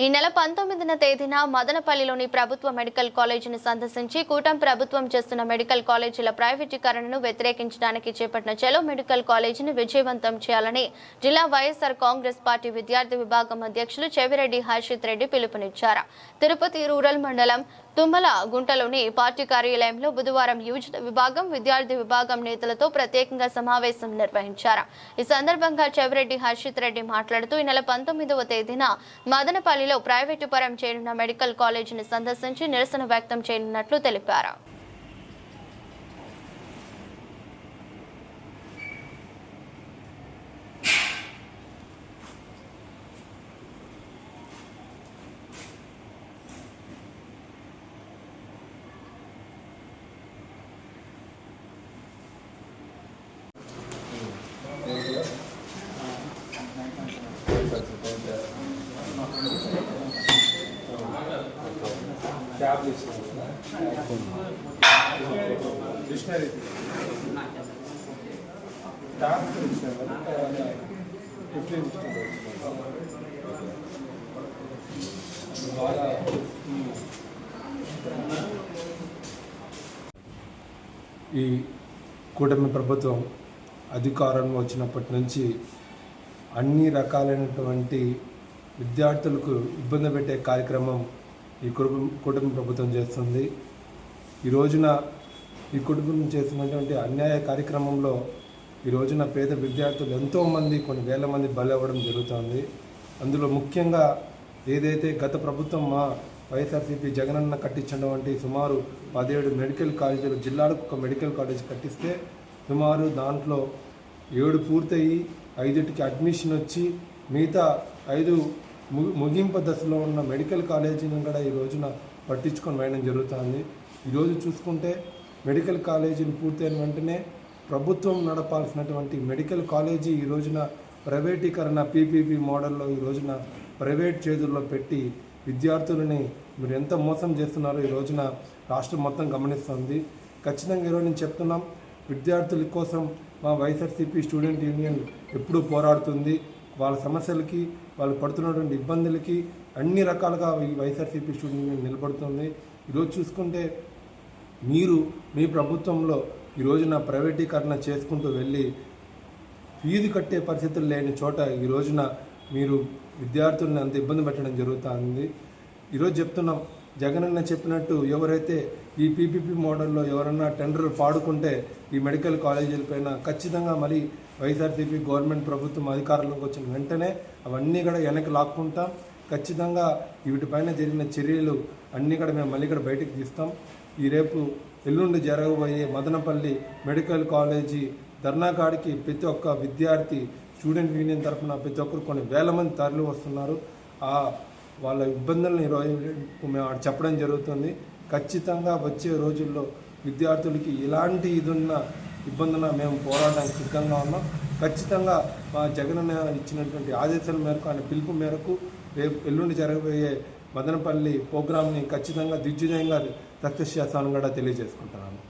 ఈ నెల 19వ తేదీన మదనపల్లిలోని ప్రభుత్వ మెడికల్ కాలేజీని సందర్శించి కూటమి ప్రభుత్వం చేస్తున్న మెడికల్ కాలేజీల ప్రైవేటీకరణను వ్యతిరేకించడానికి చేపట్టిన చలో మెడికల్ కాలేజీని విజయవంతం చేయాలని జిల్లా వైఎస్ఆర్ కాంగ్రెస్ పార్టీ విద్యార్థి విభాగం అధ్యక్షులు చెవిరెడ్డి హర్షిత్ రెడ్డి పిలుపునిచ్చారు. తిరుపతి రూరల్ మండలం తుమ్మలగుంటలోని పార్టీ కార్యాలయంలో బుధవారం యువజన విభాగం విద్యార్థి విభాగం నేతలతో ప్రత్యేకంగా సమావేశం నిర్వహించారు. ఈ సందర్భంగా చెవిరెడ్డి హర్షిత్ రెడ్డి మాట్లాడుతూ ఈ నెల 19వ తేదీన మదనపల్లిలో ప్రైవేటు పరం చేయనున్న మెడికల్ కాలేజీని సందర్శించి నిరసన వ్యక్తం చేయనున్నట్లు తెలిపారు. ఈ కూటమి ప్రభుత్వం అధికారంలో వచ్చినప్పటి నుంచి అన్ని రకాలైనటువంటి విద్యార్థులకు ఇబ్బంది పెట్టే కార్యక్రమం ఈ కూటమి ప్రభుత్వం చేస్తుంది. ఈ రోజున ఈ కుటుంబం చేస్తున్నటువంటి అన్యాయ కార్యక్రమంలో ఈ రోజున పేద విద్యార్థులు ఎంతోమంది కొన్ని వేల మంది బలవ్వడం జరుగుతుంది. అందులో ముఖ్యంగా ఏదైతే గత ప్రభుత్వం మా వైఎస్ఆర్సీపీ జగనన్న కట్టించడం వంటి సుమారు 17 మెడికల్ కాలేజీలు జిల్లాలకు ఒక మెడికల్ కాలేజ్ కట్టిస్తే సుమారు దాంట్లో 7 పూర్తయి 5టికి అడ్మిషన్ వచ్చి మిగతా 5 ముగింపు దశలో ఉన్న మెడికల్ కాలేజీని కూడా ఈ రోజున పట్టించుకొని వేయడం జరుగుతుంది. ఈరోజు చూసుకుంటే మెడికల్ కాలేజీని పూర్తయిన వెంటనే ప్రభుత్వం నడపాల్సినటువంటి మెడికల్ కాలేజీ ఈ రోజున ప్రైవేటీకరణ పీపీపీ మోడల్లో ఈ రోజున ప్రైవేట్ చేతుల్లో పెట్టి విద్యార్థులని మీరు ఎంత మోసం చేస్తున్నారో ఈ రోజున రాష్ట్రం మొత్తం గమనిస్తుంది. ఖచ్చితంగా ఈరోజు నేను చెప్తున్నాం, విద్యార్థుల కోసం మా వైఎస్ఆర్సీపీ స్టూడెంట్ యూనియన్ ఎప్పుడూ పోరాడుతుంది. వాళ్ళ సమస్యలకి వాళ్ళు పడుతున్నటువంటి ఇబ్బందులకి అన్ని రకాలుగా ఈ వైఎస్ఆర్సీపీ స్టూడెంట్ యూనియన్ నిలబడుతుంది. ఈరోజు చూసుకుంటే మీరు మీ ప్రభుత్వంలో ఈ రోజున ప్రైవేటీకరణ చేసుకుంటూ వెళ్ళి ఫీజు కట్టే పరిస్థితులు లేని చోట ఈ రోజున మీరు విద్యార్థులను అంత ఇబ్బంది పెట్టడం జరుగుతుంది. ఈరోజు చెప్తున్నాం, జగనన్న చెప్పినట్టు ఎవరైతే ఈ పీపీపీ మోడల్లో ఎవరన్నా టెండర్లు పాడుకుంటే ఈ మెడికల్ కాలేజీల పైన ఖచ్చితంగా మరి వైఎస్ఆర్సీపీ గవర్నమెంట్ ప్రభుత్వం అధికారంలోకి వచ్చిన వెంటనే అవన్నీ కూడా వెనక్కి లాక్కుంటాం. ఖచ్చితంగా వీటిపైన జరిగిన చర్యలు అన్నీ కూడా మేము మళ్ళీ కూడా బయటకు తీస్తాం. ఈ రేపు ఎల్లుండి జరగబోయే మదనపల్లి మెడికల్ కాలేజీ ధర్నాకాడికి ప్రతి ఒక్క విద్యార్థి స్టూడెంట్ యూనియన్ తరఫున ప్రతి ఒక్కరు కొన్ని వేల మంది తరలి వస్తున్నారు. వాళ్ళ ఇబ్బందులను ఈరోజు మేము చెప్పడం జరుగుతుంది. ఖచ్చితంగా వచ్చే రోజుల్లో విద్యార్థులకి ఎలాంటి ఇబ్బందున మేము పోరాడడానికి సిద్ధంగా ఉన్నాం. ఖచ్చితంగా మా జగనన్న ఇచ్చినటువంటి ఆదేశాల మేరకు ఆయన పిలుపు మేరకు రేపు ఎల్లుండి జరగబోయే మదనపల్లి ప్రోగ్రామ్ని ఖచ్చితంగా దిగ్విజయంగా సక్సెస్ చేస్తామని కూడా తెలియజేసుకుంటున్నాను.